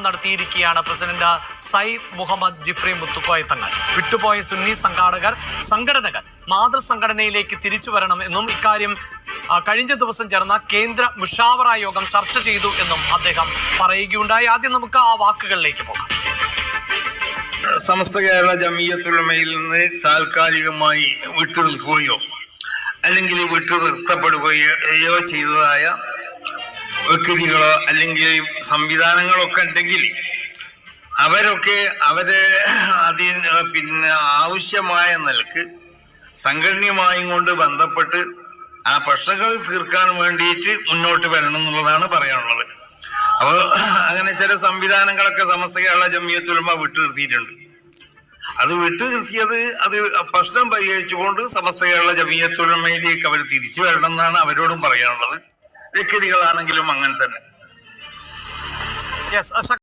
നടത്തിയിരിക്കുകയാണ് president Sayyid Muhammad Jifri Muthukoya Thangal. വിട്ടുപോയ സുന്നി സംഘടനകൾ മാതൃസംഘടനയിലേക്ക് തിരിച്ചു വരണം എന്നും ഇക്കാര്യം കഴിഞ്ഞ ദിവസം ചേർന്ന കേന്ദ്ര മുഷാവറ യോഗം ചർച്ച ചെയ്തു എന്നും അദ്ദേഹം പറയുകയുണ്ടായി. ആദ്യം നമുക്ക് ആ വാക്കുകളിലേക്ക് പോകാം. സമസ്ത കേരള ജമിയത്തുൽ ഉലമയിൽ നിന്ന് താൽക്കാലികമായി വിട്ടുനിൽക്കുകയോ അല്ലെങ്കിൽ വിട്ടുനിർത്തപ്പെടുകയോ ചെയ്തതായ വ്യക്തികളോ അല്ലെങ്കിൽ സംവിധാനങ്ങളൊക്കെ ഉണ്ടെങ്കിൽ അവരൊക്കെ ആവശ്യമായ നിലക്ക് സംഘടനയുമായും കൊണ്ട് ബന്ധപ്പെട്ട് ആ പ്രശ്നങ്ങൾ തീർക്കാൻ വേണ്ടിയിട്ട് മുന്നോട്ട് വരണം എന്നുള്ളതാണ് പറയാനുള്ളത്. അപ്പോൾ അങ്ങനെ ചില സംവിധാനങ്ങളൊക്കെ സമസ്ത കേരള ജമിയത്തുൽ ഉലമ വിട്ടുനിർത്തിയിട്ടുണ്ട്. അത് വിട്ടുനിർത്തിയത് അത് പ്രശ്നം പരിഹരിച്ചുകൊണ്ട് സമസ്ത കേരള ജമിയത്തുൽ ഉലമയിലേക്ക് അവർ തിരിച്ചു വരണം എന്നാണ് അവരോടും പറയാനുള്ളത്. വ്യക്തികളാണെങ്കിലും അങ്ങനെ തന്നെ.